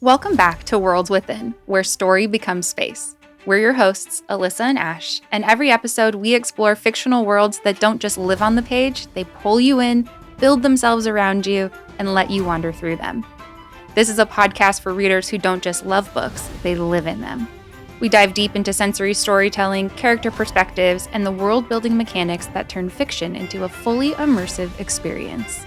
Welcome back to Worlds Within, where story becomes space. We're your hosts, Alyssa and Ash, and every episode we explore fictional worlds that don't just live on the page, they pull you in, build themselves around you, and let you wander through them. This is a podcast for readers who don't just love books, they live in them. We dive deep into sensory storytelling, character perspectives, and the world-building mechanics that turn fiction into a fully immersive experience.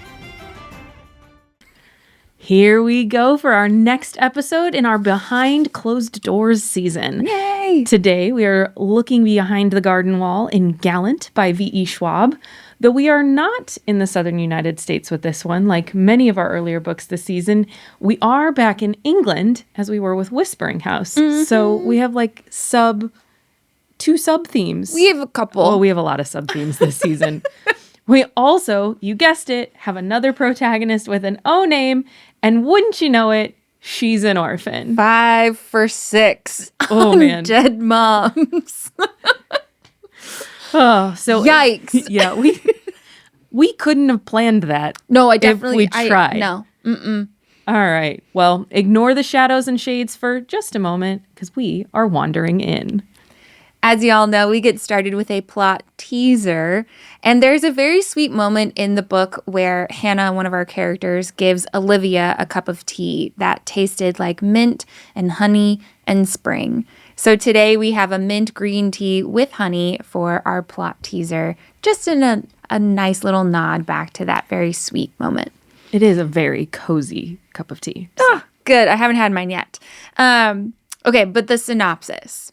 Here we go for our next episode in our Behind Closed Doors season. Yay! Today we are looking behind the garden wall in Gallant by V.E. Schwab. Though we are not in the southern United States with this one, like many of our earlier books this season, we are back in England as we were with Whispering House. Mm-hmm. So we have like two sub themes. We have a couple. Oh, we have a lot of sub themes this season. We also, you guessed it, have another protagonist with an O name, and wouldn't you know it, she's an orphan. 5 for 6. Oh, man. Dead moms. Oh, so yikes. Yeah, we couldn't have planned that. No, I definitely if we tried. No. Mm-mm. All right. Well, ignore the shadows and shades for just a moment because we are wandering in. As y'all know, we get started with a plot teaser, and there's a very sweet moment in the book where Hannah, one of our characters, gives Olivia a cup of tea that tasted like mint and honey and spring. So today we have a mint green tea with honey for our plot teaser, just in a nice little nod back to that very sweet moment. It is a very cozy cup of tea. So. Oh, good. I haven't had mine yet. Okay, but the synopsis.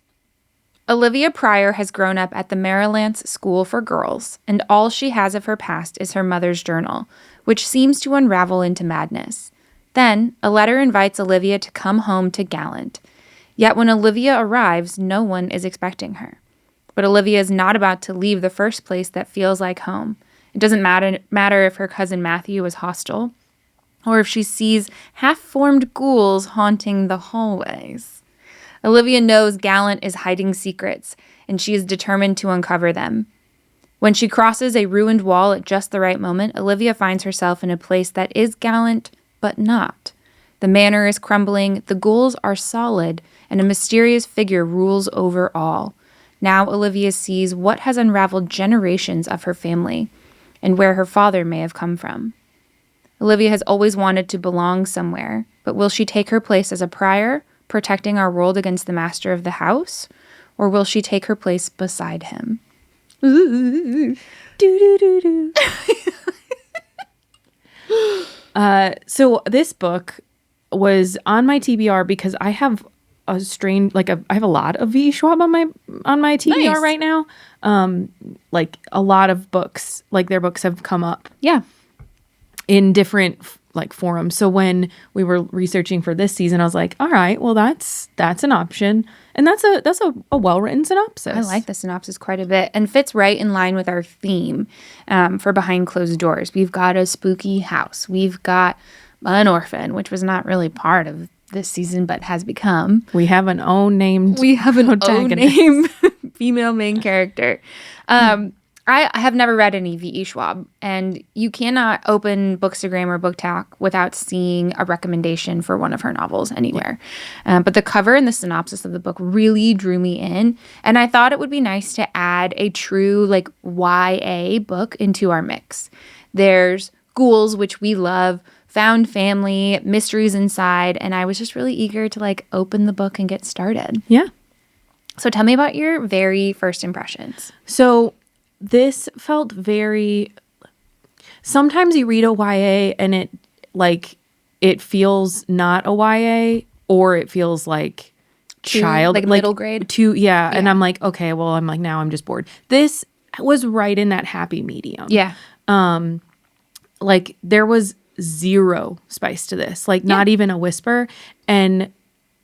Olivia Pryor has grown up at the Marylance School for Girls, and all she has of her past is her mother's journal, which seems to unravel into madness. Then, a letter invites Olivia to come home to Gallant. Yet when Olivia arrives, no one is expecting her. But Olivia is not about to leave the first place that feels like home. It doesn't matter if her cousin Matthew is hostile, or if she sees half-formed ghouls haunting the hallways. Olivia knows Gallant is hiding secrets, and she is determined to uncover them. When she crosses a ruined wall at just the right moment, Olivia finds herself in a place that is Gallant, but not. The manor is crumbling, the ghouls are solid, and a mysterious figure rules over all. Now Olivia sees what has unraveled generations of her family, and where her father may have come from. Olivia has always wanted to belong somewhere, but will she take her place as a Pryor, protecting our world against the master of the house? Or will she take her place beside him? Ooh. So this book was on my TBR because I have I have a lot of V. Schwab on my TBR right now. Like a lot of books, like their books have come up. Yeah. In different like forums. So when we were researching for this season, I was like, all right, well that's an option. And that's a well-written synopsis. I like the synopsis quite a bit and fits right in line with our theme for Behind Closed Doors. We've got a spooky house. We've got an orphan, which was not really part of this season, but has become. We have an own-named female main character. I have never read any V.E. Schwab, and you cannot open Bookstagram or BookTok without seeing a recommendation for one of her novels anywhere. But the cover and the synopsis of the book really drew me in, and I thought it would be nice to add a true like YA book into our mix. There's ghouls, which we love, found family, mysteries inside, and I was just really eager to like open the book and get started. Yeah. So tell me about your very first impressions. So this felt very, sometimes you read a YA and it feels not a YA, or it feels like child, like middle grade. Yeah. And I'm like, okay, well, now I'm just bored. This was right in that happy medium. Yeah. Like there was zero spice to this, like not even a whisper. And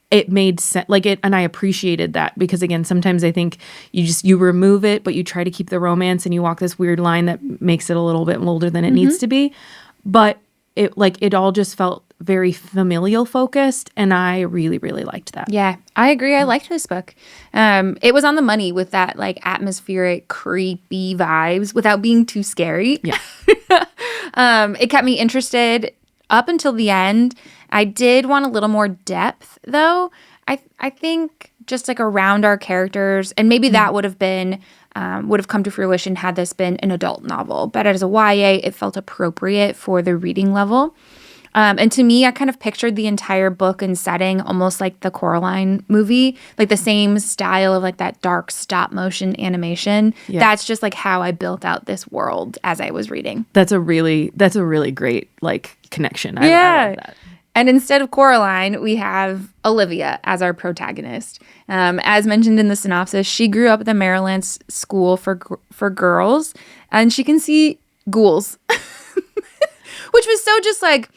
it made sense, and I appreciated that because again, sometimes I think you remove it, but you try to keep the romance and you walk this weird line that makes it a little bit older than it needs to be. But it all just felt very familial focused, and I really, really liked that. Yeah, I agree. I liked this book. It was on the money with that like atmospheric, creepy vibes without being too scary. Yeah. It kept me interested up until the end. I did want a little more depth, though. I think just like around our characters, and maybe that would have come to fruition had this been an adult novel. But as a YA, it felt appropriate for the reading level. And to me, I kind of pictured the entire book and setting almost like the Coraline movie, like the same style of like that dark stop motion animation. Yeah. That's just like how I built out this world as I was reading. That's a really great like connection. I love that. And instead of Coraline, we have Olivia as our protagonist. As mentioned in the synopsis, she grew up at the Maryland's School for Girls, and she can see ghouls, which was so just like,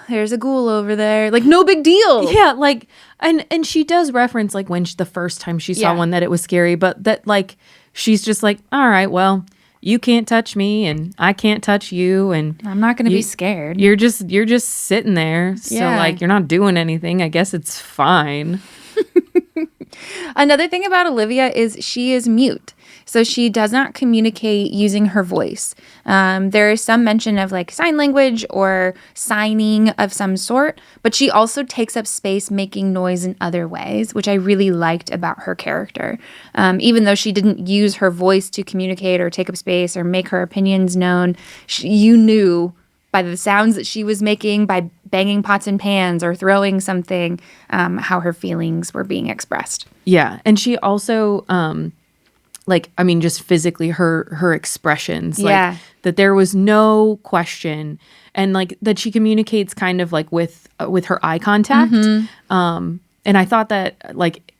there's a ghoul over there. Like, no big deal. Yeah, like, and she does reference, like, when the first time she saw one that it was scary, but that, like, she's just like, all right, well, you can't touch me, and I can't touch you, and I'm not going to be scared. You're just sitting there, so, like, you're not doing anything. I guess it's fine. Another thing about Olivia is she is mute. So she does not communicate using her voice. There is some mention of like sign language or signing of some sort, but she also takes up space making noise in other ways, which I really liked about her character. Even though she didn't use her voice to communicate or take up space or make her opinions known, you knew by the sounds that she was making, by banging pots and pans or throwing something, how her feelings were being expressed. Yeah, and she also... like, I mean, just physically her expressions, like that there was no question, and like that she communicates kind of like with her eye contact. Mm-hmm. And I thought that like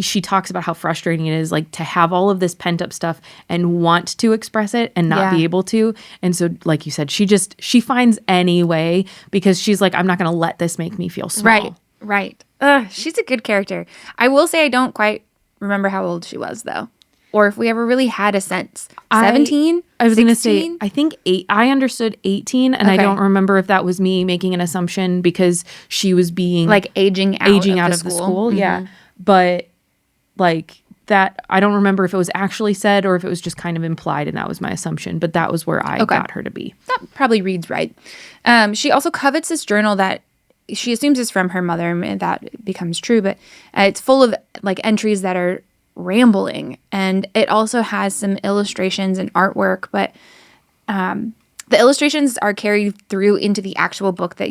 she talks about how frustrating it is like to have all of this pent up stuff and want to express it and not be able to. And so, like you said, she finds any way because she's like, I'm not going to let this make me feel small. Right. She's a good character. I will say I don't quite remember how old she was, though, or if we ever really had a sense. 17? I was going to say, I think 8. I understood 18, and I don't remember if that was me making an assumption because she was being like aging out of the school. Mm-hmm. Yeah, but like that, I don't remember if it was actually said or if it was just kind of implied, and that was my assumption. But that was where I got her to be. That probably reads right. She also covets this journal that she assumes is from her mother, and that becomes true, but it's full of like entries that are rambling, and it also has some illustrations and artwork, but the illustrations are carried through into the actual book that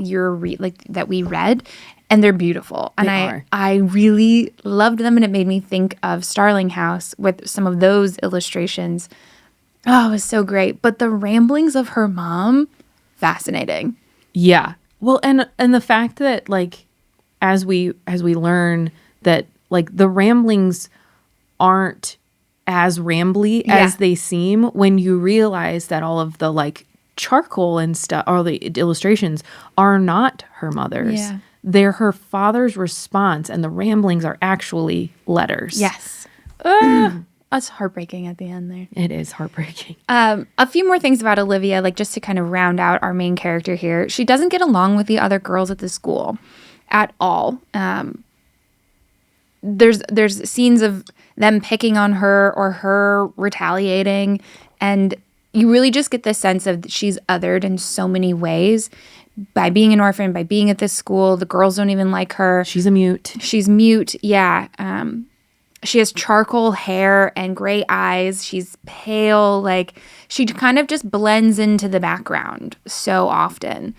that we read, and they're beautiful. And I really loved them, and it made me think of Starling House with some of those illustrations. Oh, it was so great. But the ramblings of her mom, fascinating. Yeah. Well, and the fact that like as we learn that like the ramblings aren't as rambly as they seem when you realize that all of the like charcoal and stuff or the illustrations are not her mother's. Yeah. They're her father's response, and the ramblings are actually letters. Yes. That's heartbreaking at the end there. It is heartbreaking. A few more things about Olivia, like just to kind of round out our main character here. She doesn't get along with the other girls at the school at all. There's scenes of them picking on her or her retaliating, and you really just get the sense of she's othered in so many ways. By being an orphan, by being at this school, the girls don't even like her. She's a mute. She's mute, yeah. She has charcoal hair and gray eyes. She's pale. Like, she kind of just blends into the background so often.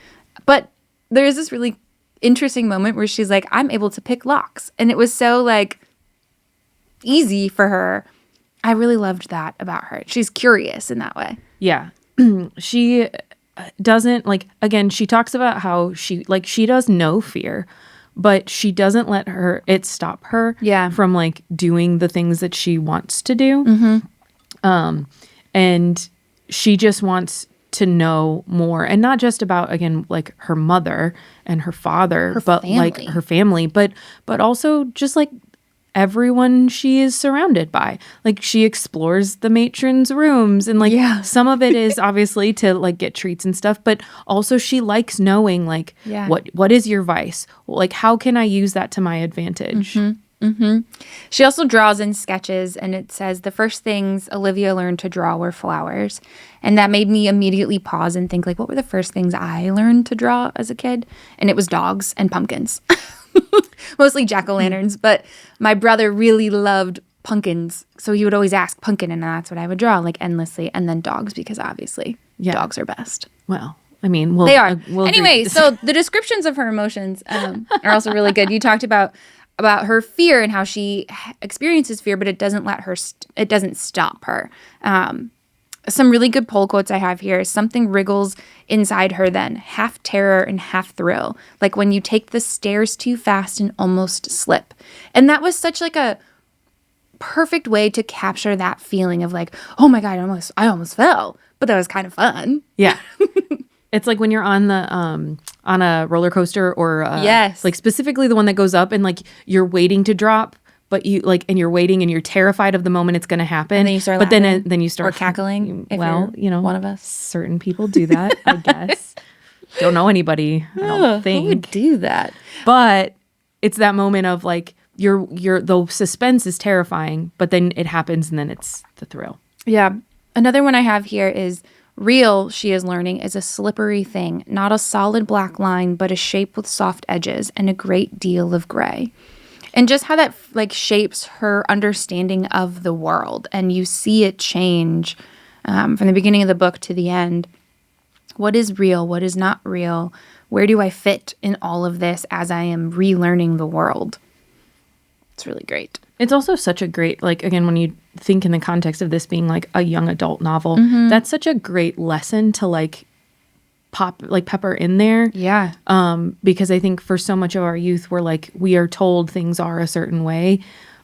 But there's this really interesting moment where she's like, I'm able to pick locks. And it was so, like, easy for her. I really loved that about her. She's curious in that way. Yeah. She doesn't, like, again, she talks about how she does know fear, but she doesn't let it stop her from like doing the things that she wants to do. Mm-hmm. And she just wants to know more, and not just about, again, like her mother and her father, but family. Like her family, but also just like everyone she is surrounded by. Like, she explores the matron's rooms, and like some of it is obviously to like get treats and stuff, but also she likes knowing like what is your vice? Like, how can I use that to my advantage? Mm-hmm. She also draws in sketches, and it says the first things Olivia learned to draw were flowers. And that made me immediately pause and think, like, what were the first things I learned to draw as a kid? And it was dogs and pumpkins. Mostly jack-o'-lanterns, but my brother really loved pumpkins. So he would always ask pumpkin, and that's what I would draw, like, endlessly. And then dogs, because obviously dogs are best. Well, I mean, they are. Anyway, so the descriptions of her emotions are also really good. You talked about her fear and how she experiences fear, but it doesn't let her, it doesn't stop her. Some really good poll quotes I have here is something wriggles inside her then, half terror and half thrill, like when you take the stairs too fast and almost slip. And that was such like a perfect way to capture that feeling of like, oh my God, I almost fell, but that was kind of fun. Yeah. It's like when you're on the on a roller coaster or yes, like specifically the one that goes up and like you're waiting to drop, but you like and you're waiting and you're terrified of the moment it's going to happen. And then you start laughing, then you start or cackling. Well, you know, one of us. Certain people do that, I guess. Don't know anybody. I don't think who would do that. But it's that moment of like the suspense is terrifying, but then it happens and then it's the thrill. Yeah. Another one I have here is real, she is learning, is a slippery thing, not a solid black line, but a shape with soft edges and a great deal of gray. And just how that like shapes her understanding of the world. And you see it change from the beginning of the book to the end. What is real? What is not real? Where do I fit in all of this as I am relearning the world? It's really great. It's also such a great, like, again, when you think in the context of this being like a young adult novel, that's such a great lesson to like pepper in there. Yeah. Because I think for so much of our youth, we are told things are a certain way,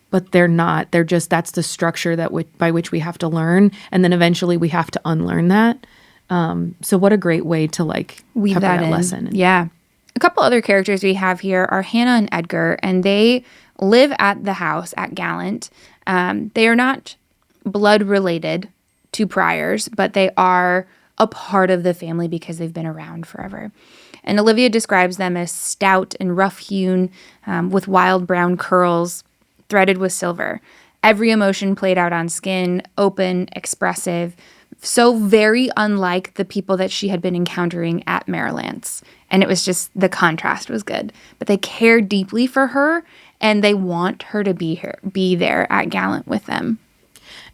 but they're not. They're just, that's the structure by which we have to learn. And then eventually we have to unlearn that. So what a great way to like weave pepper that lesson. Yeah. A couple other characters we have here are Hannah and Edgar, and they live at the house at Gallant. They are not blood related to Pryors, but they are a part of the family because they've been around forever. And Olivia describes them as stout and rough-hewn, with wild brown curls threaded with silver. Every emotion played out on skin, open, expressive, so very unlike the people that she had been encountering at Merrilance. And it was just, the contrast was good. But they care deeply for her, and they want her to be there at Gallant with them.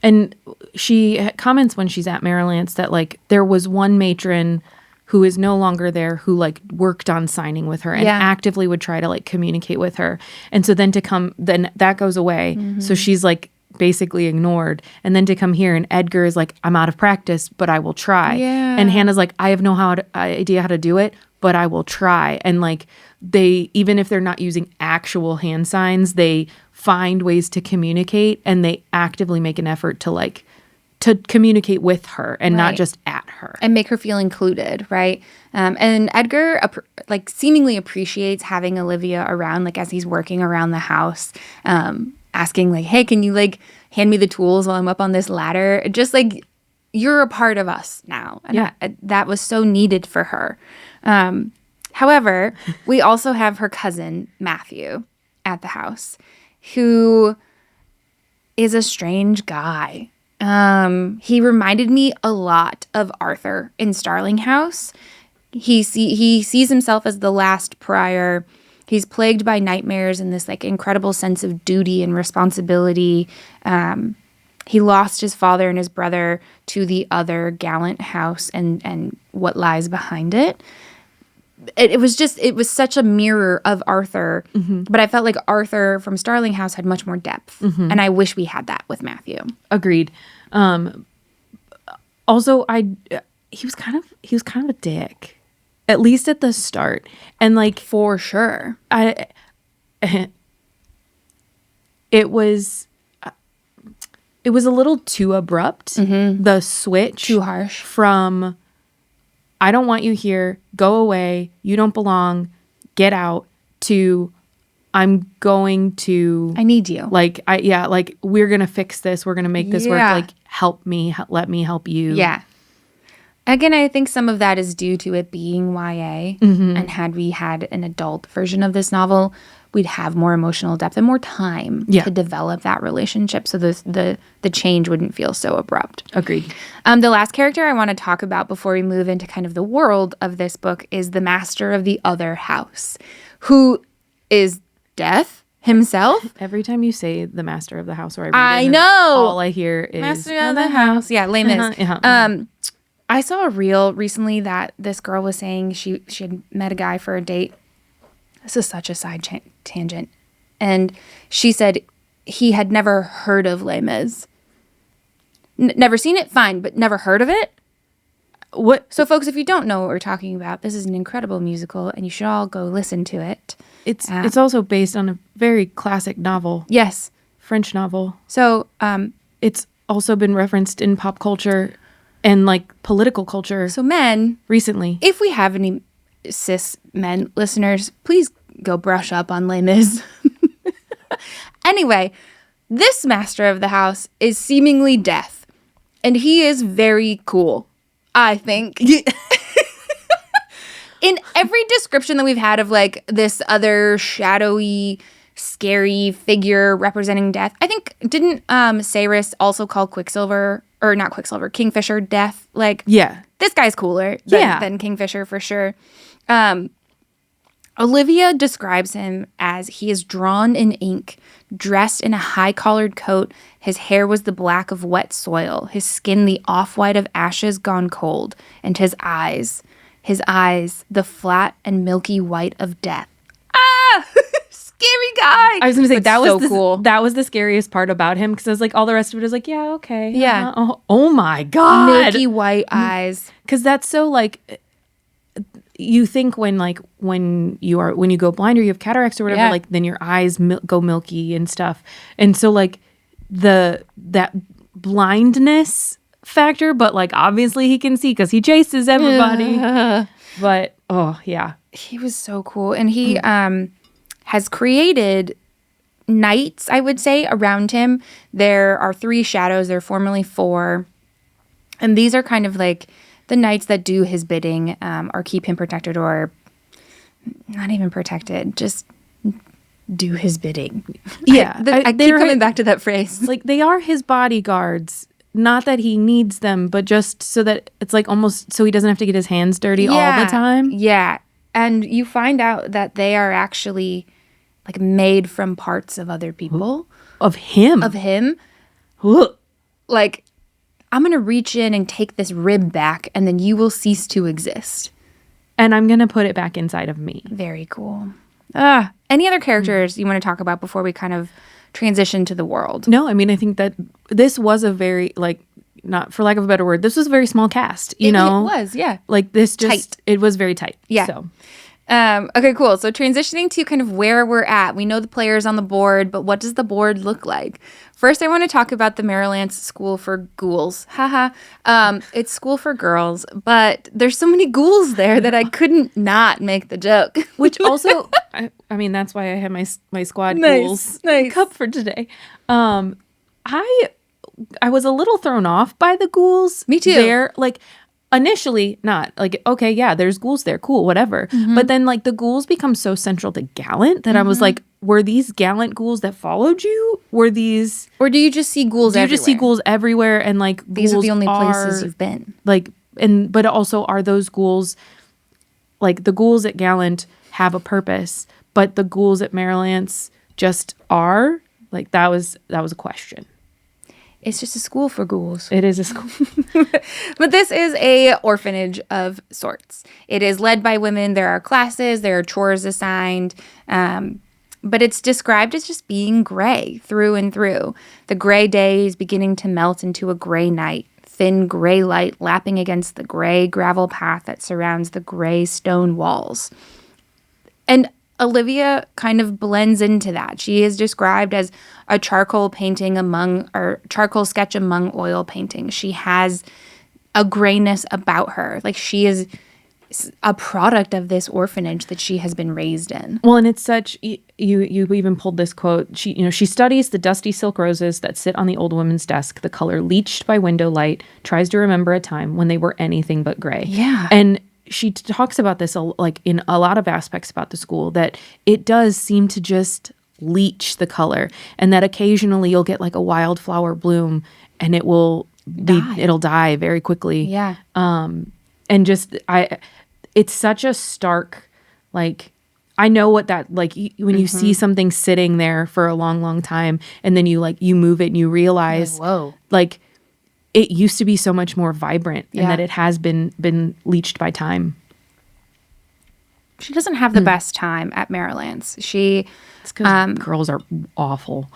And she comments when she's at Merrilance that like there was one matron who is no longer there who like worked on signing with her and actively would try to like communicate with her. And so then then that goes away. So she's like basically ignored. And then to come here and Edgar is like, I'm out of practice, but I will try. Yeah. And Hannah's like, I have no idea how to do it, but I will try. And like even if they're not using actual hand signs, they find ways to communicate, and they actively make an effort to communicate with her and not just at her. And make her feel included, right? And Edgar seemingly appreciates having Olivia around, like as he's working around the house, asking like, hey, can you like hand me the tools while I'm up on this ladder? Just like, you're a part of us now. And that was so needed for her. However, we also have her cousin, Matthew, at the house, who is a strange guy. He reminded me a lot of Arthur in Starling House. He sees himself as the last Pryor. He's plagued by nightmares and this like incredible sense of duty and responsibility. He lost his father and his brother to the other Gallant house and what lies behind it. It was such a mirror of Arthur, but I felt like Arthur from Starling House had much more depth, and I wish we had that with Matthew. Agreed. Also, he was kind of a dick, at least at the start, and like for sure, it was a little too abrupt. The switch, too harsh from I don't want you here, go away, you don't belong, get out, to I need you. Like, we're going to fix this. We're going to make this work. Like, help me, let me help you. Yeah. Again, I think some of that is due to it being YA. And had we had an adult version of this novel, we'd have more emotional depth and more time to develop that relationship. So the change wouldn't feel so abrupt. Agreed. The last character I want to talk about before we move into kind of the world of this book is the master of the other house, who is Death himself. Every time you say the master of the house, or I know. all I hear is Master of the house. Yeah, Les Mis. I saw a reel recently that this girl was saying she had met a guy for a date. This is such a side tangent. And she said he had never heard of Les Mis. Never seen it, fine, but never heard of it? What? So, folks, if you don't know what we're talking about, this is an incredible musical, and you should all go listen to it. It's also based on a very classic novel. Yes. French novel. So, it's also been referenced in pop culture and like political culture. So men, recently, if we have any cis men listeners, please go brush up on Les Mis. Anyway, this master of the house is seemingly Death, and he is very cool, I think. In every description that we've had of like this other shadowy, scary figure representing Death, I think, didn't Cyrus also call Quicksilver, or not Quicksilver, Kingfisher Death? Like, yeah, this guy's cooler than Kingfisher for sure. Olivia describes him as he is drawn in ink, dressed in a high-collared coat. His hair was the black of wet soil, his skin the off-white of ashes gone cold, and his eyes, the flat and milky white of death. Ah! Scary guy! I was going to say, but that so was cool. That was the scariest part about him, because I was like, all the rest of it is like, yeah, okay. Yeah. Oh my God. Milky white eyes. Because that's so like, you think when you go blind or you have cataracts or whatever, like then your eyes go milky and stuff. And so like that blindness factor, but like obviously he can see because he chases everybody. But oh yeah, he was so cool. And he has created knights, I would say, around him. There are 3 shadows. There are formerly 4. And these are kind of like the knights that do his bidding, or keep him protected, or not even protected, just do his bidding. Yeah. I keep coming back to that phrase. Like, they are his bodyguards. Not that he needs them, but just so that it's like almost so he doesn't have to get his hands dirty all the time. Yeah. And you find out that they are actually like made from parts of other people. Of him. Like, I'm going to reach in and take this rib back, and then you will cease to exist. And I'm going to put it back inside of me. Very cool. Any other characters you want to talk about before we kind of transition to the world? No, I mean, I think that this was a very, like, not for lack of a better word, this was a very small cast, you know? It was, yeah. Like, this just, tight. It was very tight. Yeah. So. Okay, cool. So transitioning to kind of where we're at. We know the players on the board, but what does the board look like? First, I want to talk about the Merrilance School for Ghouls. Haha. It's school for girls, but there's so many ghouls there that I couldn't not make the joke. Which also, I mean, that's why I had my squad ghouls cup for today. I was a little thrown off by the ghouls. Me too. They're like, initially not like, okay, yeah, there's ghouls there, cool, whatever. But then like the ghouls become so central to Gallant that I was like, were these Gallant ghouls that followed you? Were these, or do you just see ghouls everywhere? Do you just see ghouls everywhere, and like these are the only places you've been? Like, and but also, are those ghouls, like the ghouls at Gallant have a purpose, but the ghouls at Merrilance just are? Like, that was a question. It's just a school for ghouls. It is a school. But this is a orphanage of sorts. It is led by women. There are classes. There are chores assigned. But it's described as just being gray through and through. The gray day is beginning to melt into a gray night. Thin gray light lapping against the gray gravel path that surrounds the gray stone walls. And Olivia kind of blends into that. She is described as a charcoal sketch among oil paintings. She has a grayness about her. Like, she is a product of this orphanage that she has been raised in. Well, and it's such, you even pulled this quote. She studies the dusty silk roses that sit on the old woman's desk, the color leached by window light, tries to remember a time when they were anything but gray. Yeah. And she talks about this like in a lot of aspects about the school, that it does seem to just leach the color, and that occasionally you'll get like a wildflower bloom and it'll die very quickly. Yeah. And just it's such a stark, like, I know what that, like, when you see something sitting there for a long, long time, and then you move it and you realize, like, whoa, like, it used to be so much more vibrant, and that it has been leached by time. She doesn't have the best time at Merrilance. It's because girls are awful.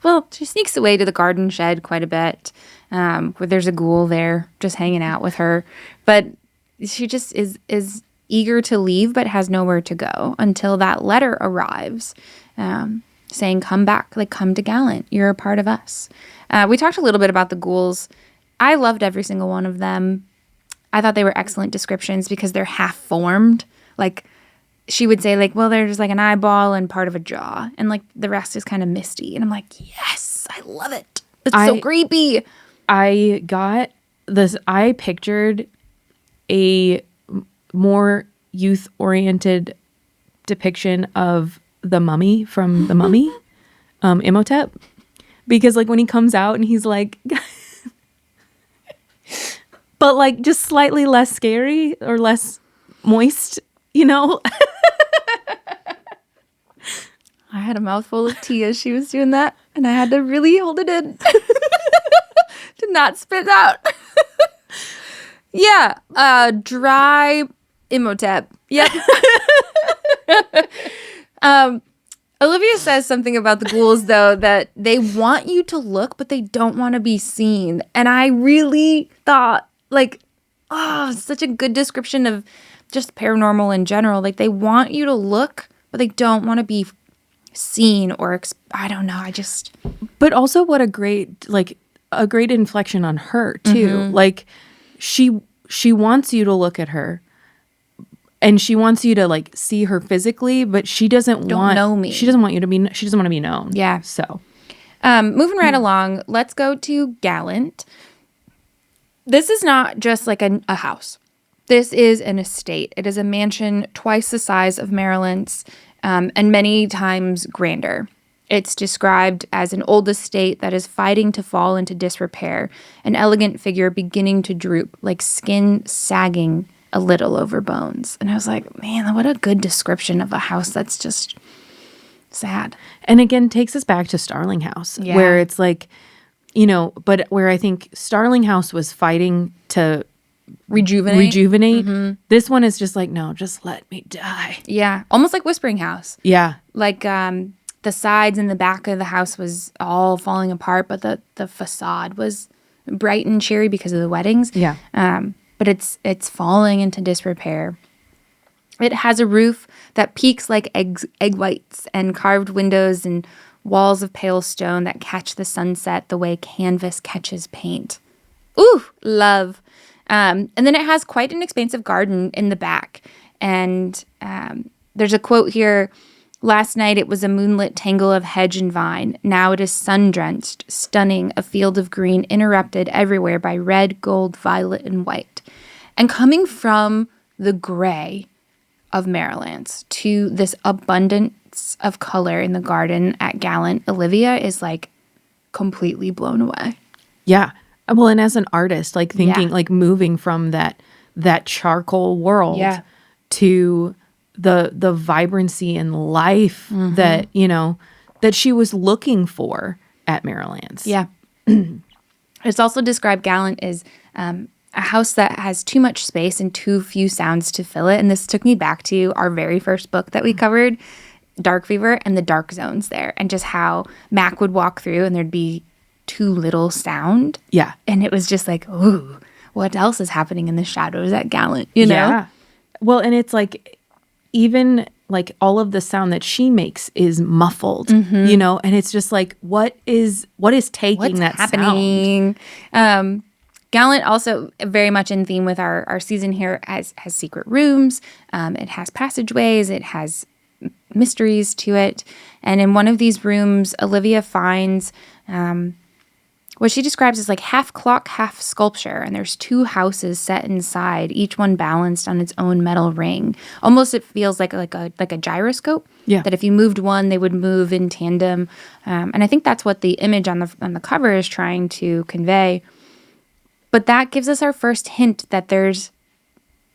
Well, she sneaks away to the garden shed quite a bit, where there's a ghoul there just hanging out with her. But she just is eager to leave, but has nowhere to go until that letter arrives, saying, come back, like, come to Gallant. You're a part of us. We talked a little bit about the ghouls. I loved every single one of them. I thought they were excellent descriptions because they're half formed. Like, she would say, like, well, there's like an eyeball and part of a jaw, and like the rest is kind of misty. And I'm like, yes, I love it. It's so creepy. I got this. I pictured a more youth-oriented depiction of the mummy from The Mummy, Imhotep, because like when he comes out and he's like, but like just slightly less scary or less moist, you know. I had a mouthful of tea as she was doing that, and I had to really hold it in to not spit out. Yeah, dry Imhotep. Yep. Olivia says something about the ghouls, though, that they want you to look, but they don't want to be seen. And I really thought, like, such a good description of just paranormal in general. Like, they want you to look, but they don't want to be seen or I don't know. But also what a great inflection on her too. Like she wants you to look at her, and she wants you to like see her physically, but she doesn't know me. She doesn't want to be known. Yeah. So, moving right along, let's go to Gallant. This is not just like a house. This is an estate. It is a mansion twice the size of Merrilance, and many times grander. It's described as an old estate that is fighting to fall into disrepair, an elegant figure beginning to droop, like skin sagging a little over bones. And I was like, man, what a good description of a house that's just sad. And again, takes us back to Starling House, where it's like, you know, but where I think Starling House was fighting to rejuvenate. This one is just like, no, just let me die. Yeah. Almost like Whispering House. Yeah. Like the sides and the back of the house was all falling apart, but the facade was bright and cheery because of the weddings. Yeah. But it's falling into disrepair. It has a roof that peaks like egg whites, and carved windows and walls of pale stone that catch the sunset the way canvas catches paint. Ooh, love. And then it has quite an expansive garden in the back. And there's a quote here. Last night it was a moonlit tangle of hedge and vine. Now it is sun-drenched, stunning, a field of green interrupted everywhere by red, gold, violet, and white. And coming from the gray of Merrilance to this abundance of color in the garden at Gallant, Olivia is like completely blown away. Yeah. Well, and as an artist, like thinking, like moving from that charcoal world to the vibrancy and life that, you know, that she was looking for at Merrilance. Yeah. It's also described Gallant as a house that has too much space and too few sounds to fill it. And this took me back to our very first book that we covered, Dark Fever, and the dark zones there, and just how Mac would walk through and there'd be too little sound. Yeah. And it was just like, ooh, what else is happening in the shadows at Gallant, you know? Yeah. Well, and it's like, even like all of the sound that she makes is muffled, you know? And it's just like, what is taking that happening? sound? Gallant also very much in theme with our season here has secret rooms. It has passageways. It has mysteries to it. And in one of these rooms, Olivia finds what she describes as like half clock, half sculpture. And there's 2 houses set inside, each one balanced on its own metal ring. Almost it feels like a gyroscope. Yeah. That if you moved one, they would move in tandem. And I think that's what the image on the cover is trying to convey. But that gives us our first hint that there's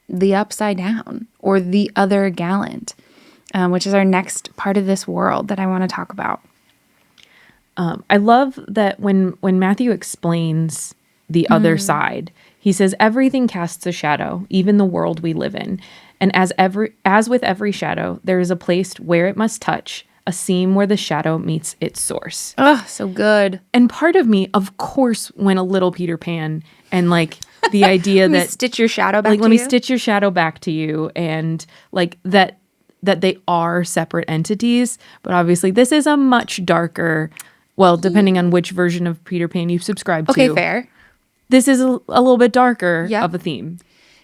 the upside down or the other Gallant, which is our next part of this world that I want to talk about. I love that when Matthew explains the other side, he says, everything casts a shadow, even the world we live in. And as with every shadow, there is a place where it must touch, a seam where the shadow meets its source. Oh, so good. And part of me, of course, went a little Peter Pan and like the idea that stitch your shadow back like to let me you. stitch your shadow back to you, and like that they are separate entities. But obviously, this is a much darker. Well, depending on which version of Peter Pan you subscribe to. Okay, fair. This is a little bit darker Yep. of a theme.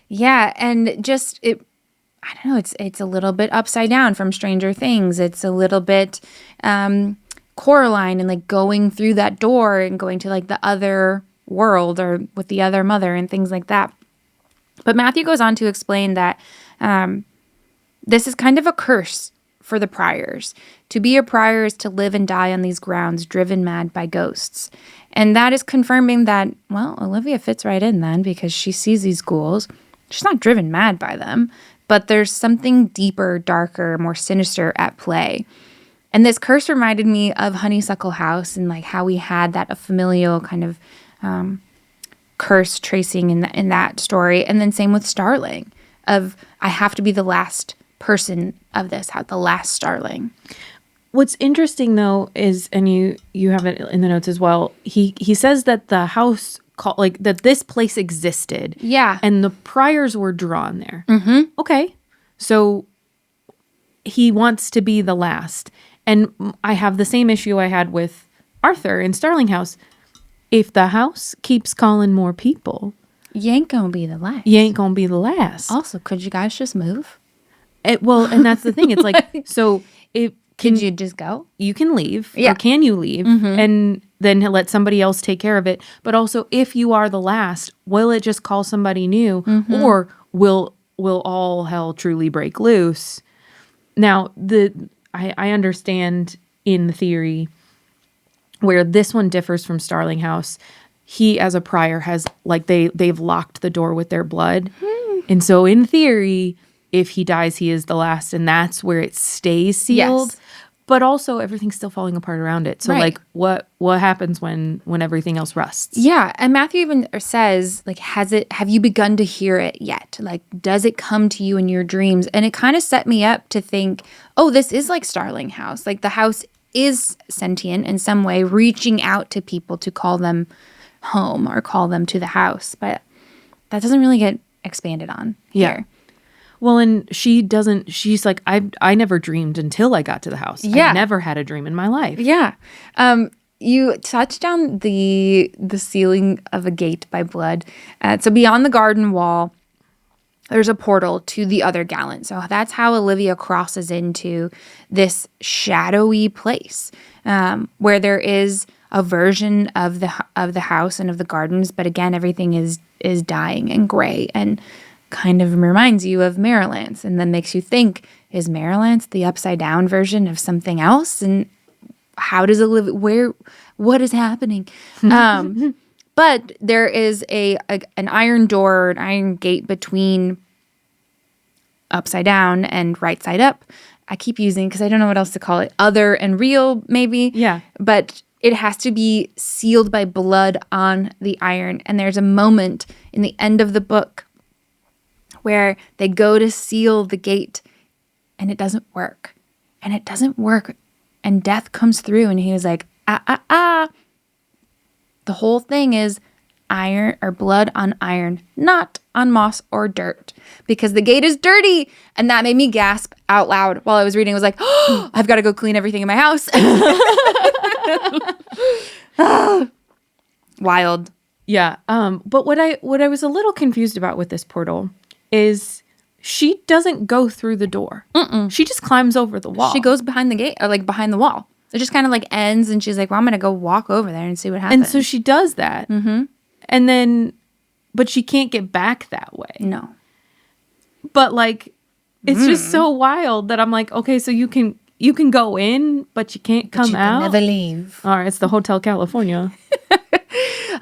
Yeah, and just I don't know, it's a little bit upside down from Stranger Things. It's a little bit Coraline and like going through that door and going to like the other world or with the other mother and things like that. But Matthew goes on to explain that this is kind of a curse for the Pryors. To be a Pryor is to live and die on these grounds, driven mad by ghosts. And that is confirming that, well, Olivia fits right in then because she sees these ghouls. She's not driven mad by them, but there's something deeper, darker, more sinister at play. And this curse reminded me of Honeysuckle House and like how we had that familial kind of curse tracing in that story. And then same with Starling of I have to be the last person of this, the last Starling. What's interesting though is, and you have it in the notes as well, he says that the house like that this place existed. Yeah. And the Pryors were drawn there. Mm-hmm. Okay. So he wants to be the last. And I have the same issue I had with Arthur in Starling House. If the house keeps calling more people, you ain't gonna be the last. You ain't gonna be the last. Also, could you guys just move? Well, and that's the thing. It's like, so if can you just go? You can leave. Yeah. Or can you leave? Mm-hmm. And then let somebody else take care of it. But also, if you are the last, will it just call somebody new? Mm-hmm. Or will all hell truly break loose? Now, I understand in the theory where this one differs from Starling House. He, as a Pryor, has like they've locked the door with their blood. And so in theory, if he dies, he is the last, and that's where it stays sealed. Yes. But also everything's still falling apart around it. So right. Like what happens when everything else rusts? Yeah. And Matthew even says, like, have you begun to hear it yet? Like, does it come to you in your dreams? And it kind of set me up to think, oh, this is like Starling House. Like the house is sentient in some way, reaching out to people to call them home or call them to the house. But that doesn't really get expanded on here. Well, and she's like, I never dreamed until I got to the house. Yeah. I never had a dream in my life. Yeah. You touched on the sealing of a gate by blood. So beyond the garden wall, there's a portal to the other Gallant. So that's how Olivia crosses into this shadowy place where there is a version of the house and of the gardens. But again, everything is dying and gray and kind of reminds you of Merrilance, and then makes you think, is Merrilance the upside down version of something else? And how does it live? What is happening? But there is an iron door, an iron gate between upside down and right side up. I keep using, because I don't know what else to call it, other and real maybe. Yeah. But it has to be sealed by blood on the iron. And there's a moment in the end of the book where they go to seal the gate and it doesn't work. And it doesn't work. And death comes through and he was like, The whole thing is iron or blood on iron, not on moss or dirt, because the gate is dirty. And that made me gasp out loud while I was reading. I was like, oh, I've got to go clean everything in my house. Wild. Yeah. But what I was a little confused about with this portal is she doesn't go through the door. She just climbs over the wall. She goes behind the gate or like behind the wall. It just kind of like ends and she's like, well, I'm going to go walk over there and see what happens. And so she does that. Mm-hmm. And then, but she can't get back that way. No. But like, it's just so wild that I'm like, okay, so you can go in, but you can't come out. Never leave. All right, it's the Hotel California.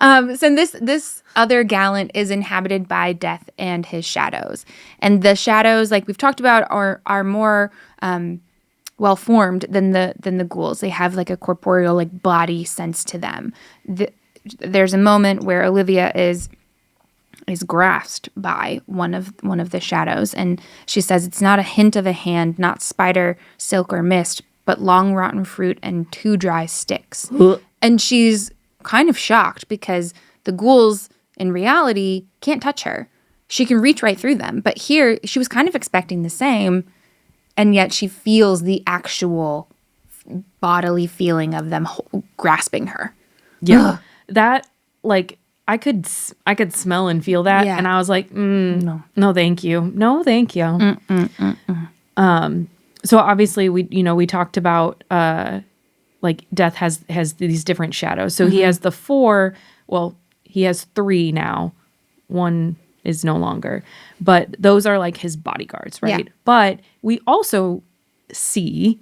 So this other Gallant is inhabited by Death and his shadows. And the shadows, like we've talked about, are more well formed than the ghouls. They have like a corporeal like body sense to them. There's a moment where Olivia is grasped by one of the shadows, and she says it's not a hint of a hand, not spider, silk, or mist, but long rotten fruit and 2 dry sticks. And she's kind of shocked because the ghouls in reality can't touch her. She can reach right through them, but here she was kind of expecting the same, and yet she feels the actual bodily feeling of them grasping her. Yeah. That, like, I could smell and feel that, and I was like, no, thank you, no, thank you. So obviously we talked about like Death has these different shadows. So he has the 4. Well, he has 3 now. 1 is no longer, but those are like his bodyguards, right? Yeah. But we also see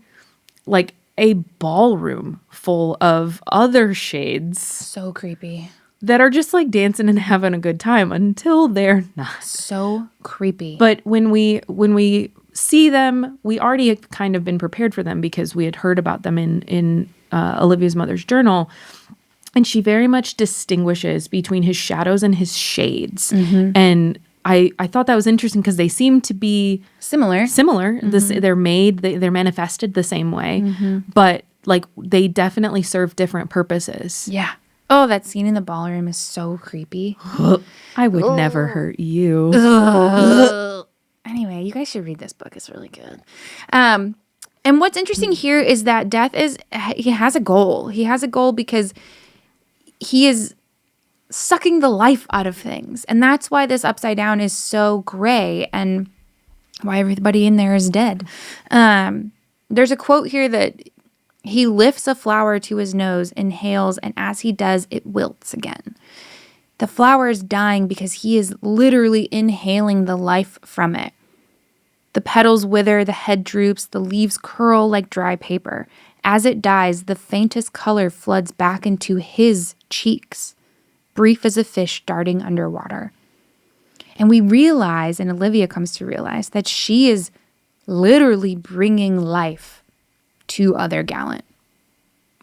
like a ballroom full of other shades. So creepy. That are just like dancing and having a good time until they're not. So creepy. But when we see them, we already have kind of been prepared for them because we had heard about them in Olivia's mother's journal. And she very much distinguishes between his shadows and his shades. Mm-hmm. And I thought that was interesting because they seem to be similar. Mm-hmm. They're manifested the same way, but like they definitely serve different purposes. Yeah. Oh, that scene in the ballroom is so creepy. I would never hurt you. Anyway, you guys should read this book. It's really good. And what's interesting here is that Death he has a goal. He has a goal because he is sucking the life out of things. And that's why this Upside Down is so gray and why everybody in there is dead. There's a quote here that he lifts a flower to his nose, inhales, and as he does, it wilts again. The flower is dying because he is literally inhaling the life from it. The petals wither, the head droops, the leaves curl like dry paper. As it dies, the faintest color floods back into his cheeks, brief as a fish darting underwater. And we realize, and Olivia comes to realize, that she is literally bringing life to other Gallant.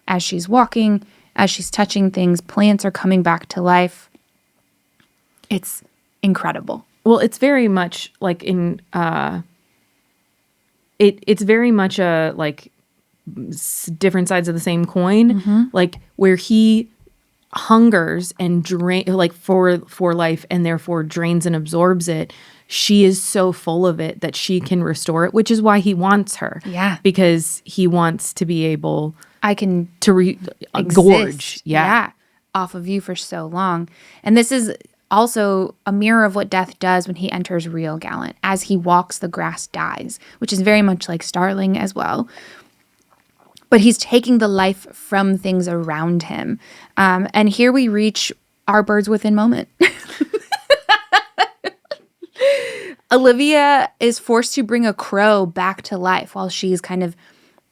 As she's walking, as she's touching things, plants are coming back to life. It's incredible. Well, it's very much like in it's very much a like different sides of the same coin, like where he hungers and like for life and therefore drains and absorbs it. She is so full of it that she can restore it, which is why he wants her. Yeah. Because he wants to be able to gorge. Yeah. Off of you for so long. And this is also a mirror of what Death does when he enters real Gallant. As he walks, the grass dies, which is very much like Starling as well. But he's taking the life from things around him. And here we reach our birds within moment. Olivia is forced to bring a crow back to life while she's kind of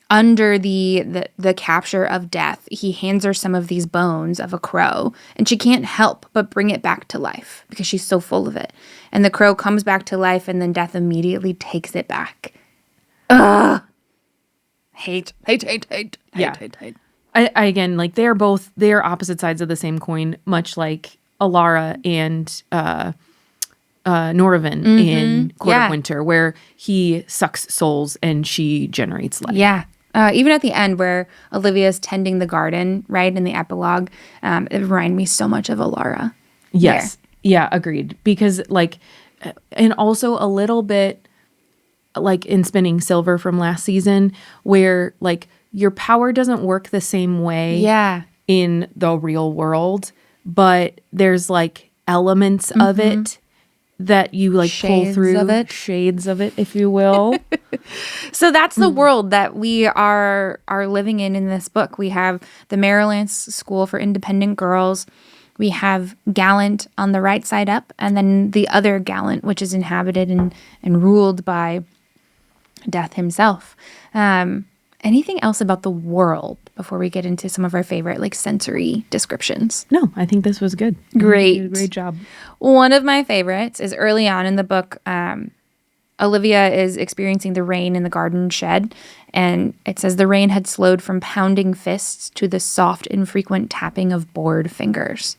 under the capture of Death. He hands her some of these bones of a crow, and she can't help but bring it back to life because she's so full of it. And the crow comes back to life, and then Death immediately takes it back. Ugh. Hate. I again, like they're opposite sides of the same coin, much like Alara and Noraven in Court of Winter, where he sucks souls and she generates life. Yeah. Even at the end where Olivia's tending the garden, right, in the epilogue, it reminded me so much of Alara. Yes. There. Yeah, agreed. Because like, and also a little bit like in Spinning Silver from last season, where like your power doesn't work the same way in the real world. but there's like elements of it that you like pull through. Shades of it, if you will. So that's the world that we are living in this book. We have the Marylance School for Independent Girls. We have Gallant on the right side up, and then the other Gallant, which is inhabited and ruled by Death himself. Anything else about the world before we get into some of our favorite like sensory descriptions? No, I think this was good. Great. You did a great job. One of my favorites is early on in the book. Olivia is experiencing the rain in the garden shed, and it says the rain had slowed from pounding fists to the soft, infrequent tapping of bored fingers.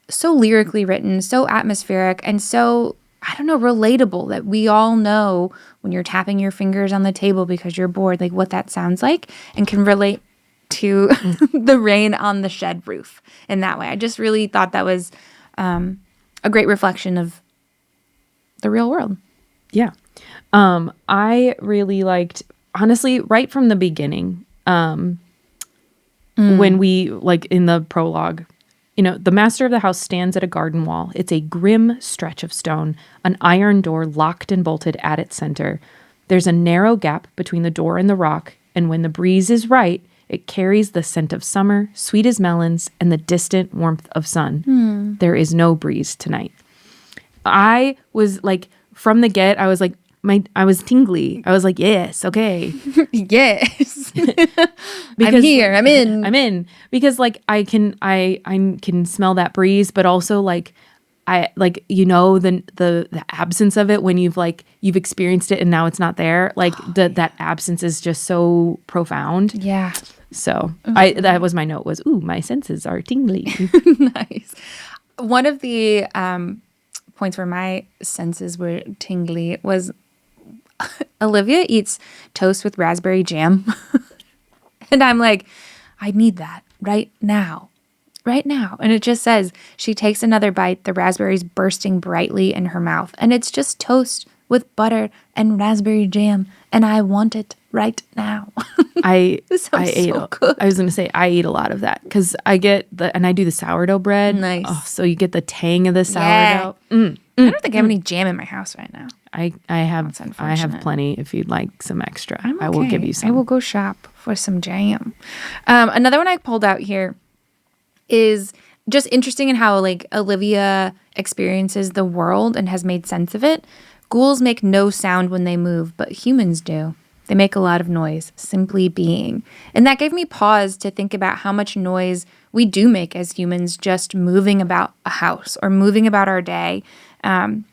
So lyrically written, so atmospheric, and so, I don't know, relatable that we all know when you're tapping your fingers on the table because you're bored, like what that sounds like, and can relate to the rain on the shed roof in that way. I just really thought that was a great reflection of the real world. Yeah. I really liked, honestly, right from the beginning, when we, like in the prologue, the master of the house stands at a garden wall. It's a grim stretch of stone, an iron door locked and bolted at its center. There's a narrow gap between the door and the rock, and when the breeze is right, it carries the scent of summer, sweet as melons, and the distant warmth of sun. There is no breeze tonight. I was like, from the get, I was like, I was tingly. I was like, yes, okay. Yes. Because, I'm here. I'm in. I'm in. Because like I can smell that breeze, but also like the absence of it when you've experienced it and now it's not there. Like that absence is just so profound. Yeah. So that was my note was, ooh, my senses are tingly. Nice. One of the points where my senses were tingly was Olivia eats toast with raspberry jam. And I'm like, I need that right now. Right now. And it just says she takes another bite, the raspberries bursting brightly in her mouth. And it's just toast with butter and raspberry jam. And I want it right now. I was going to say, I eat a lot of that because I get and I do the sourdough bread. Nice. Oh, so you get the tang of the sourdough. Yeah. I don't think I have any jam in my house right now. I have plenty. If you'd like some extra, Okay. I will give you some. I will go shop for some jam. Another one I pulled out here is just interesting in how like Olivia experiences the world and has made sense of it. Ghouls make no sound when they move, but humans do. They make a lot of noise, simply being. And that gave me pause to think about how much noise we do make as humans just moving about a house or moving about our day,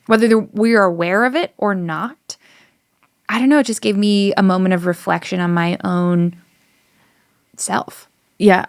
whether we are aware of it or not. I don't know, it just gave me a moment of reflection on my own self. Yeah,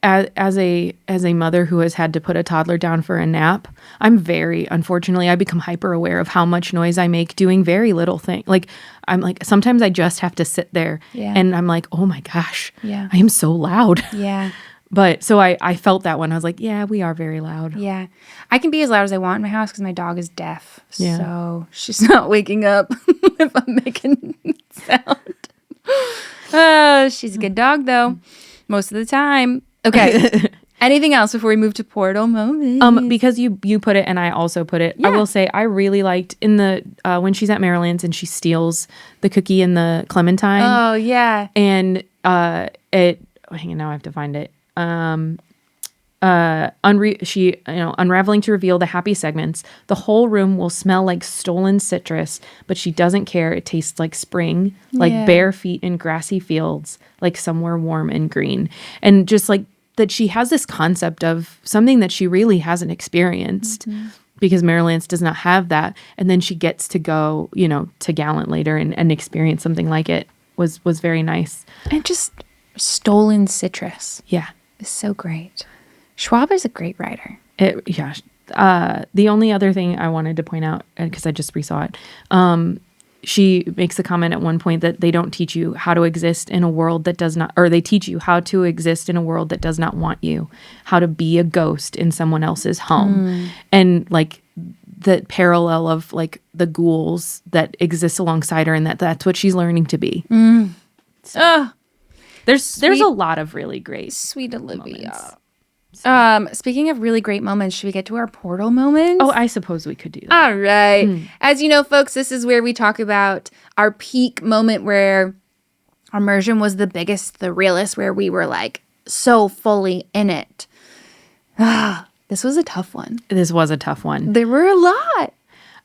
as a mother who has had to put a toddler down for a nap, unfortunately, I become hyper aware of how much noise I make doing very little things. Like, I'm like, sometimes I just have to sit there and I'm like, oh my gosh, I am so loud. Yeah. But so I felt that one. I was like, yeah, we are very loud. Yeah. I can be as loud as I want in my house because my dog is deaf. Yeah. So she's not waking up if I'm making sound. Oh, she's a good dog though. Most of the time. Okay. Anything else before we move to Portal Moments? Because you put it and I also put it. Yeah. I will say I really liked in the when she's at Maryland's and she steals the cookie and the clementine. Oh yeah. And hang on, now I have to find it. Unraveling to reveal the happy segments. The whole room will smell like stolen citrus, but she doesn't care. It tastes like spring, like bare feet in grassy fields, like somewhere warm and green. And just like that she has this concept of something that she really hasn't experienced because Marylance does not have that. And then she gets to go, to Gallant later and experience something like it was very nice. And just stolen citrus. Yeah. It's so great. Schwab is a great writer. The only other thing I wanted to point out, because I just resaw it, she makes the comment at one point that they don't teach you how to exist in a world that does not, or they teach you how to exist in a world that does not want you, how to be a ghost in someone else's home. And like the parallel of like the ghouls that exist alongside her and that's what she's learning to be. So, there's a lot of really great sweet Olivia. moments. Speaking of really great moments, should we get to our portal moments? Oh, I suppose we could do that. All right. As you know, folks, this is where we talk about our peak moment where our immersion was the biggest, the realest, where we were like so fully in it. This was a tough one. This was a tough one. There were a lot.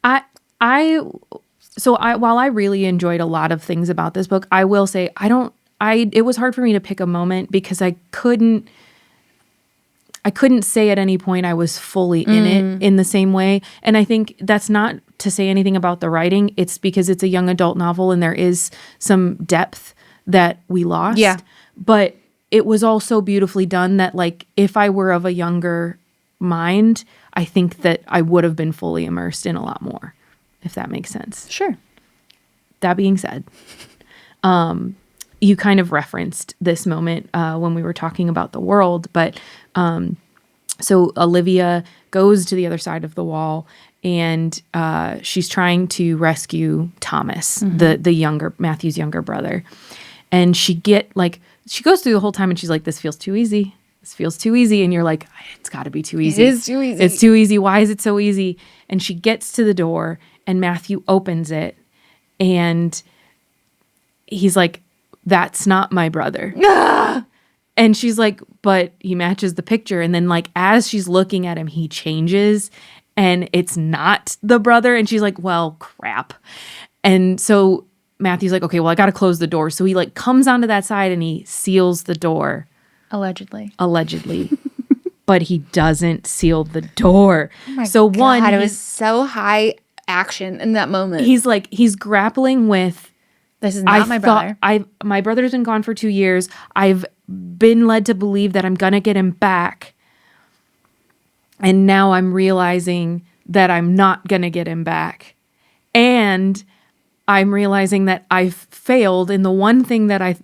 While I really enjoyed a lot of things about this book, I will say it was hard for me to pick a moment because I couldn't say at any point I was fully in it in the same way. And I think that's not to say anything about the writing. It's because it's a young adult novel and there is some depth that we lost. Yeah. But it was all so beautifully done that, like, if I were of a younger mind, I think that I would have been fully immersed in a lot more, if that makes sense. Sure. That being said, you kind of referenced this moment when we were talking about the world, but so Olivia goes to the other side of the wall and she's trying to rescue Thomas, the younger, Matthew's younger brother. And she goes through the whole time and she's like, this feels too easy. This feels too easy. And you're like, it's got to be too easy. It is too easy. It's too easy. Why is it so easy? And she gets to the door and Matthew opens it and he's like, that's not my brother. And she's like, but he matches the picture. And then, like, as she's looking at him, he changes and it's not the brother. And she's like, well, crap. And so Matthew's like, okay, well, I got to close the door. So he, like, comes onto that side and he seals the door. Allegedly. But he doesn't seal the door. Oh my God, it was so high action in that moment. He's grappling with, this is not my brother. My brother's been gone for 2 years. I've been led to believe that I'm going to get him back. And now I'm realizing that I'm not going to get him back. And I'm realizing that I've failed in the one thing that I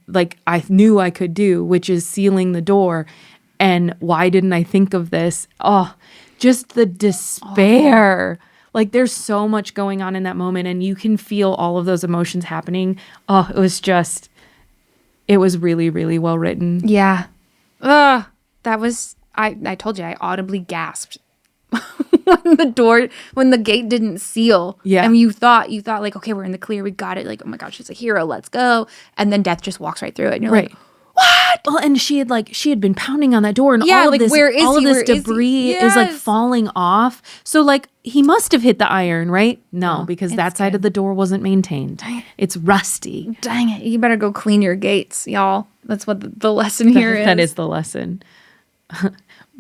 knew I could do, which is sealing the door. And why didn't I think of this? Oh, just the despair. Like, there's so much going on in that moment and you can feel all of those emotions happening. Oh, it was really, really well written. Yeah. That was, I told you, I audibly gasped when the gate didn't seal. Yeah. And you thought like, okay, we're in the clear. We got it. Like, oh my God, she's a hero. Let's go. And then death just walks right through it. And you're like, what? Well, and she had been pounding on that door and Yeah, all of like, this, where is all he? of this Where is he? debris is like Yes. falling off. So, like, he must have hit the iron, right? No, because it's that side good. of the door wasn't maintained. It's rusty. Dang it. You better go clean your gates, y'all. That's what the lesson here is. That is the lesson.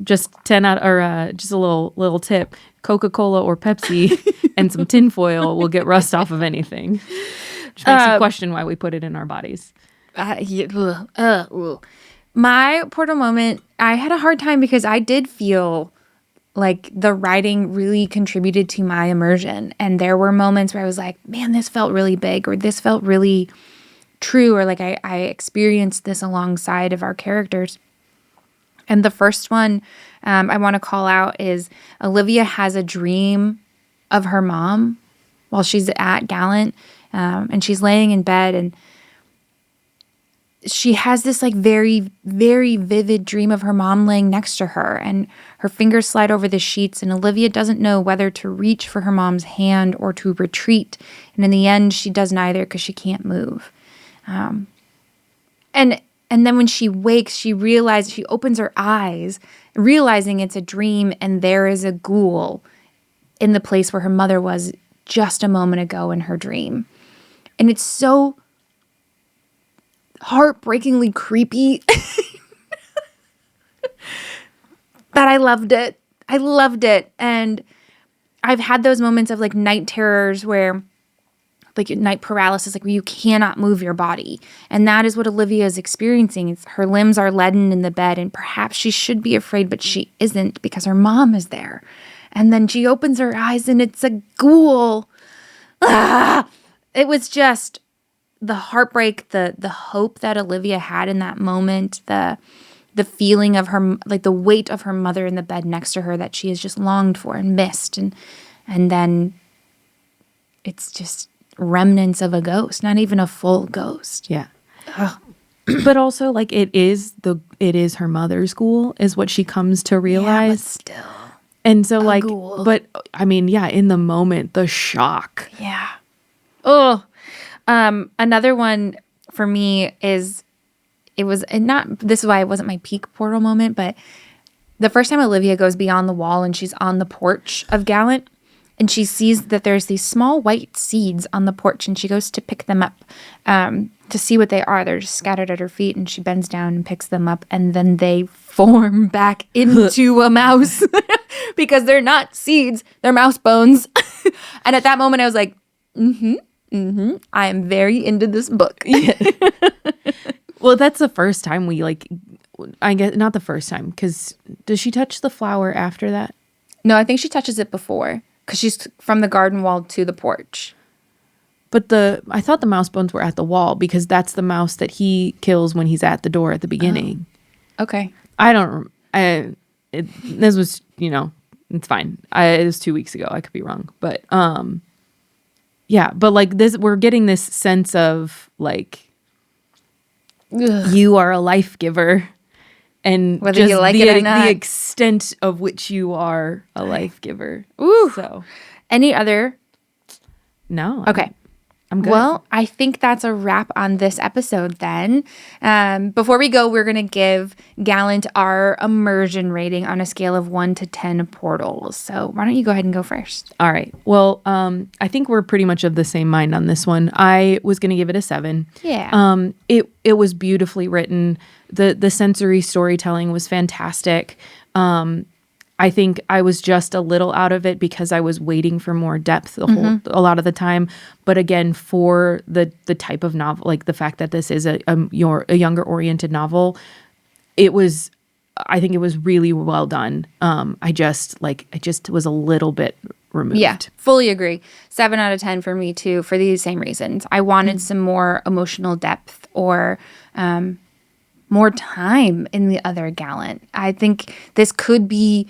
Just just a little tip. Coca-Cola or Pepsi and some tinfoil will get rust off of anything. Which makes you question why we put it in our bodies. My portal moment, I had a hard time because I did feel like the writing really contributed to my immersion. And there were moments where I was like, man, this felt really big, or this felt really true, or like I experienced this alongside of our characters. And the first one I want to call out is Olivia has a dream of her mom while she's at Gallant. And she's laying in bed and she has this like very, very vivid dream of her mom laying next to her and her fingers slide over the sheets and Olivia doesn't know whether to reach for her mom's hand or to retreat. And in the end, she does neither because she can't move. And then when she wakes, she opens her eyes, realizing it's a dream and there is a ghoul in the place where her mother was just a moment ago in her dream. And it's so heartbreakingly creepy that I loved it. I loved it. And I've had those moments of like night terrors where like night paralysis, like where you cannot move your body. And that is what Olivia is experiencing. Her limbs are leaden in the bed and perhaps she should be afraid, but she isn't because her mom is there. And then she opens her eyes and it's a ghoul. It was just the heartbreak, the hope that Olivia had in that moment, the feeling of her, like the weight of her mother in the bed next to her that she has just longed for and missed. And then it's just remnants of a ghost, not even a full ghost. Yeah. Ugh. But also, like, it is her mother's ghoul, is what she comes to realize. Yeah, but still. And so, like, ghoul. but I mean, yeah, in the moment, the shock. Yeah. Oh, another one for me is, this is why it wasn't my peak portal moment, but the first time Olivia goes beyond the wall and she's on the porch of Gallant, and she sees that there's these small white seeds on the porch, and she goes to pick them up to see what they are. They're just scattered at her feet, and she bends down and picks them up, and then they form back into a mouse because they're not seeds, they're mouse bones. And at that moment, I was like, I am very into this book. Well, that's the first time we, like, I guess not the first time, because does she touch the flower after that? No, I think she touches it before, because she's from the garden wall to the porch. But I thought the mouse bones were at the wall, because that's the mouse that he kills when he's at the door at the beginning. Oh. Okay. I don't. This was, it's fine. It was 2 weeks ago. I could be wrong, but yeah. But like this, we're getting this sense of like, ugh, you are a life giver. And whether you like it or not, the extent of which you are a life giver. Ooh. So, any other? No. Okay. I'm good. Well, I think that's a wrap on this episode then. Before we go, we're going to give Gallant our immersion rating on a scale of 1 to 10 portals. So why don't you go ahead and go first? All right. Well, I think we're pretty much of the same mind on this one. I was going to give it a 7. Yeah. It was beautifully written. The sensory storytelling was fantastic. I think I was just a little out of it because I was waiting for more depth a lot of the time. But again, for the type of novel, like the fact that this is a younger oriented novel, I think it was really well done. I just was a little bit removed. Yeah, fully agree. 7 out of 10 for me too, for these same reasons. I wanted some more emotional depth or more time in the other Gallant. I think this could be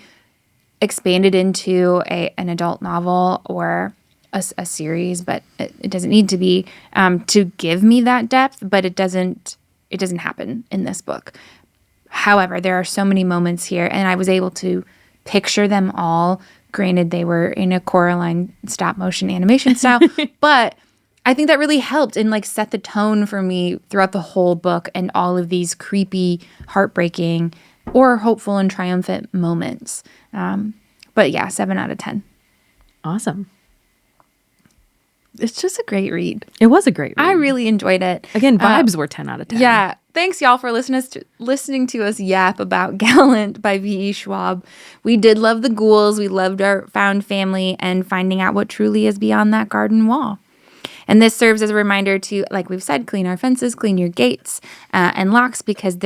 expanded into an adult novel or a series, but it doesn't need to be to give me that depth, but it doesn't happen in this book. However, there are so many moments here, and I was able to picture them all. Granted, they were in a Coraline stop motion animation style, but I think that really helped and like set the tone for me throughout the whole book and all of these creepy, heartbreaking, or hopeful and triumphant moments. But yeah, 7 out of 10. Awesome. It's just a great read. It was a great read. I really enjoyed it. Again, vibes were 10 out of 10. Yeah. Thanks, y'all, for listening to us yap about Gallant by V.E. Schwab. We did love the ghouls. We loved our found family and finding out what truly is beyond that garden wall. And this serves as a reminder to, like we've said, clean our fences, clean your gates and locks, because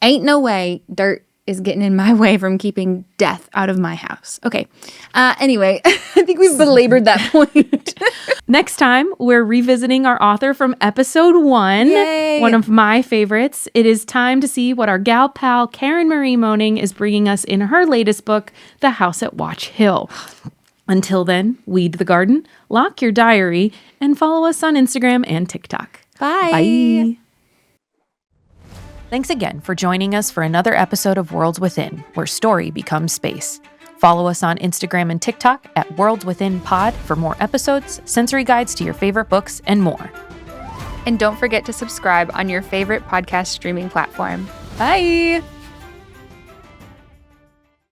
ain't no way dirt is getting in my way from keeping death out of my house. Okay. Anyway, I think we've belabored that point. Next time, we're revisiting our author from episode 1. Yay. One of my favorites. It is time to see what our gal pal Karen Marie Moaning is bringing us in her latest book, The House at Watch Hill. Until then, weed the garden, lock your diary, and follow us on Instagram and TikTok. Bye. Bye. Thanks again for joining us for another episode of Worlds Within, where story becomes space. Follow us on Instagram and TikTok at Worlds Within Pod for more episodes, sensory guides to your favorite books, and more. And don't forget to subscribe on your favorite podcast streaming platform. Bye.